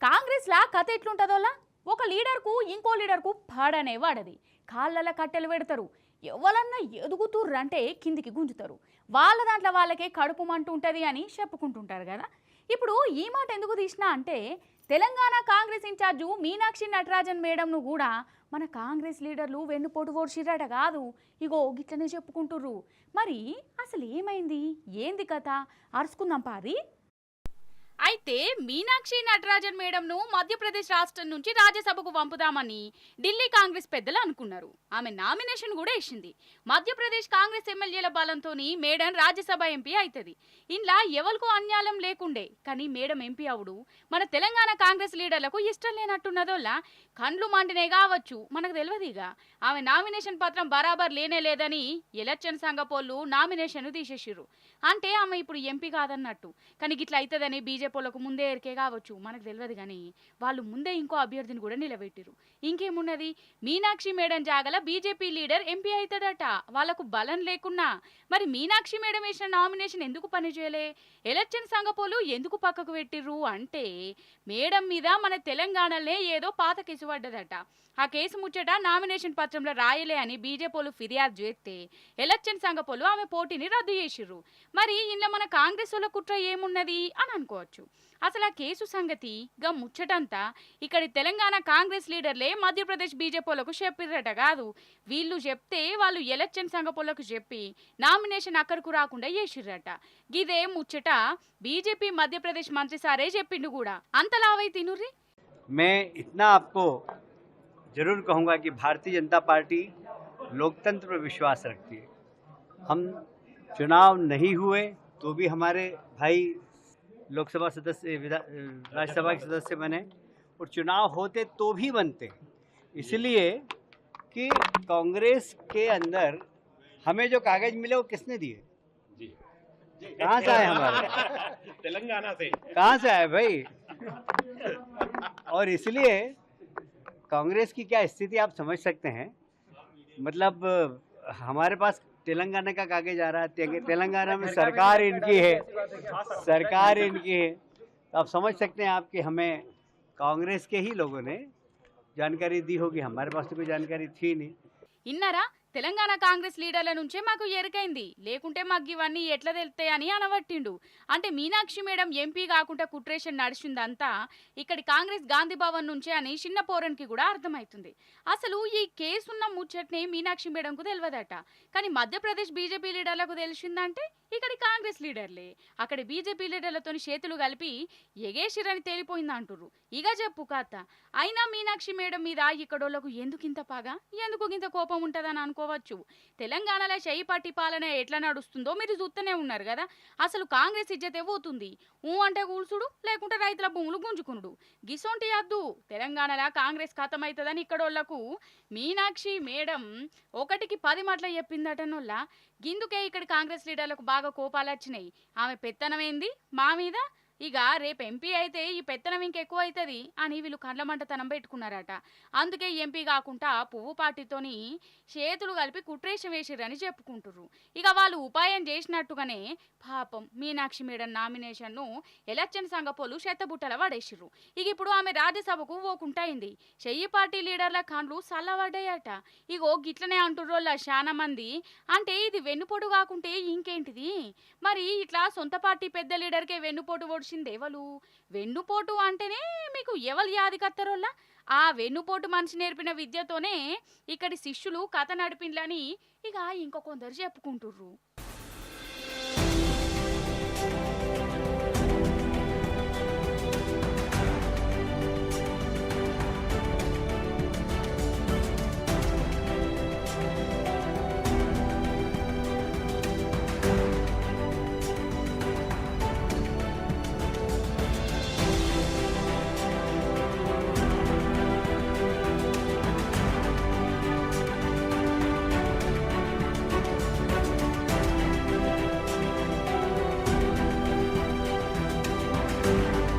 కాంగ్రెస్లా కథ ఎట్లుంటదోలా ఒక లీడర్కు ఇంకో లీడర్కు పాడనే వాడది. కాళ్ళల కట్టెలు పెడతారు. ఎవరన్నా ఎదుగుతుర్రంటే కిందికి గుంజుతారు. వాళ్ళ దాంట్లో వాళ్ళకే కడుపు మంట ఉంటుంది అని చెప్పుకుంటుంటారు కదా. ఇప్పుడు ఈ మాట ఎందుకు తీసినా అంటే తెలంగాణ కాంగ్రెస్ ఇన్ఛార్జు మీనాక్షి నటరాజన్ మేడంను కూడా మన కాంగ్రెస్ లీడర్లు వెన్నుపోటు ఓడ్చిర్రట కాదు. ఇగో గిట్లనే చెప్పుకుంటుర్రు. మరి అసలు ఏమైంది, ఏంది కథ అరుచుకుందాం పారి. అయితే మీనాక్షి నటరాజన్ మేడంను మధ్యప్రదేశ్ రాష్ట్రం నుంచి రాజ్యసభకు పంపుదామని ఢిల్లీ కాంగ్రెస్ పెద్దలు అనుకున్నారు. ఆమె నామినేషన్ కూడా ఇచ్చింది. మధ్యప్రదేశ్ కాంగ్రెస్ ఎమ్మెల్యేల బలంతో మేడం రాజ్యసభ ఎంపీ అవుతుంది. ఇంట్లో ఎవరికో అన్యాయం లేకుండే, కానీ మేడం ఎంపీ అవుడు మన తెలంగాణ కాంగ్రెస్ లీడర్లకు ఇష్టం లేనట్టున్నదోలా కండ్లు మండినే కావచ్చు, మనకు తెలియదుగా. ఆమె నామినేషన్ పత్రం బరాబర్ లేనే లేదని ఎలక్షన్ సంఘపోళ్ళు నామినేషన్ తీసేసిర్రు. అంటే ఆమె ఇప్పుడు ఎంపీ కాదన్నట్టు. కానీ గిట్లా అవుతుందని బీజేపీలకు ముందే ఎరికే కావచ్చు, మనకు తెలియదు. కానీ వాళ్ళు ముందే ఇంకో అభ్యర్థిని కూడా నిలబెట్టిరు. ఇంకేమున్నది, మీనాక్షి మేడం జాగల బీజేపీ లీడర్ ఎంపీ అవుతాడట వాళ్ళకు బలం లేకున్నా. మరి మీనాక్షి మేడం వేసిన నామినేషన్ ఎందుకు పనిచేయలే, ఎలక్షన్ సంఘపోలు ఎందుకు పక్కకు పెట్టిర్రు అంటే మేడం మీద మన తెలంగాణలో ఏదో పాత కేసు పడ్డదట. ఆ కేసు ముచ్చట నామినేషన్ పత్రంలో రాయలే అని బీజేపీలు ఫిర్యాదు చేస్తే ఎలక్షన్ సంఘపోలు ఆమె పోటీని రద్దు చేసిర్రు. మరి ఇంట్లో మన కాంగ్రెస్ వాళ్ళ కుట్ర ఏమున్నది అని అనుకోవచ్చు. అసలు ఆ కేసు సంగతి గా ముచ్చటంతా ఇక్కడి తెలంగాణ కాంగ్రెస్ లీడర్లే మధ్యప్రదేశ్ బీజేపీలకు చెప్పిర్రట కాదు. వీళ్ళు చెప్తే వాళ్ళు ఎలక్షన్ సంఘపోలకు చెప్పి నామినేషన్ అక్కడకు రాకుండా చేసిర్రట. గిదే ముచ్చట బీజేపీ మధ్యప్రదేశ్ మంత్రి సారే చెప్పిండు కూడా. అంతలావై తినుర్రి. मैं इतना आपको जरूर कहूँगा कि भारतीय जनता पार्टी लोकतंत्र पर विश्वास रखती है। हम चुनाव नहीं हुए तो भी हमारे भाई लोकसभा सदस्य राज्यसभा के सदस्य बने, और चुनाव होते तो भी बनते, इसलिए कि कांग्रेस के अंदर हमें जो कागज मिले वो किसने दिए, कहाँ से आए हमारे तेलंगाना से, कहाँ से आए भाई। और इसलिए कांग्रेस की क्या स्थिति आप समझ सकते हैं। मतलब हमारे पास तेलंगाना का कागज आ रहा है, तेलंगाना में सरकार इनकी है, सरकार इनकी है, तो आप समझ सकते हैं आप कि हमें कांग्रेस के ही लोगों ने जानकारी दी होगी, हमारे पास तो कोई जानकारी थी नहीं। ఇన్నారా, తెలంగాణ కాంగ్రెస్ లీడర్ల నుంచే మాకు ఎరకైంది, లేకుంటే మాకు ఇవన్నీ ఎట్లా తెలుస్తాయని అనబట్టిండు. అంటే మీనాక్షి మేడం ఎంపీ కాకుండా కుట్రేషన్ నడిచిందంతా ఇక్కడి కాంగ్రెస్ గాంధీ భవన్ నుంచే అని చిన్న పోరన్కి కూడా అర్థమవుతుంది. అసలు ఈ కేసున్న ముచ్చట్ని మీనాక్షి మేడంకు తెలియదట, కానీ మధ్యప్రదేశ్ బీజేపీ లీడర్లకు తెలిసిందంటే ఇక్కడి కాంగ్రెస్ లీడర్లే అక్కడి బీజేపీ లీడర్లతో చేతులు కలిపి ఎగేసిరని తేలిపోయింది అంటుర్రు. ఇక చెప్పు కాత. అయినా మీనాక్షి మేడం మీద ఇక్కడోళ్లకు ఎందుకు ఇంత పగ, ఎందుకు ఇంత కోపం ఉంటుందని అనుకోవచ్చు. తెలంగాణలో చెయ్యి పట్టి పాలన ఎట్లా నడుస్తుందో మీరు చూస్తూనే ఉన్నారు కదా. అసలు కాంగ్రెస్ ఇజ్జతే పోతుంది. అంటే కూల్చుడు, లేకుంటే రైతుల భూములు గుంజుకునుడు. గిసొంటి అద్దు తెలంగాణలో కాంగ్రెస్ ఖతమవుతుందని ఇక్కడోళ్లకు మీనాక్షి మేడం ఒకటికి 10 మాటలు చెప్పిందటనోళ్ళ. గిందుకే ఇక్కడ కాంగ్రెస్ లీడర్లకు బాగా కోపాలు వచ్చినాయి. ఆమె పెత్తనమైంది మా మీద, ఇక రేపు ఎంపీ అయితే ఈ పెత్తనం ఇంకెక్కువ అవుతుంది అని వీళ్ళు కండ్ల మంటతనం పెట్టుకున్నారట. అందుకే ఎంపీ కాకుండా పువ్వు పార్టీతోని చేతులు కలిపి కుట్రేషం వేసిరని చెప్పుకుంటుర్రు. ఇక వాళ్ళు ఉపాయం చేసినట్టుగానే పాపం మీనాక్షి మేడం నామినేషన్ను ఎలక్షన్ సంఘపోలు చెత్తబుట్టల పడేసిర్రు. ఇక ఇప్పుడు ఆమె రాజ్యసభకు పోకుంటాయింది. చెయ్యి పార్టీ లీడర్ల కండ్లు చల్లబడ్డాయట. ఇగో గిట్లనే అంటుర్రోళ్ళ చాలా మంది. అంటే ఇది వెన్నుపోటు కాకుంటే ఇంకేంటిది. మరి ఇట్లా సొంత పార్టీ పెద్ద లీడర్కే వెన్నుపోటు దేవలు. వెన్నుపోటు అంటేనే మీకు ఎవరు యాది కత్తరోళ్ళ. ఆ వెన్నుపోటు మనిషి నేర్పిన విద్యతోనే ఇక్కడి శిష్యులు కథ నడిపిండ్లని ఇక ఇంకో కొందరు చెప్పుకుంటుర్రు.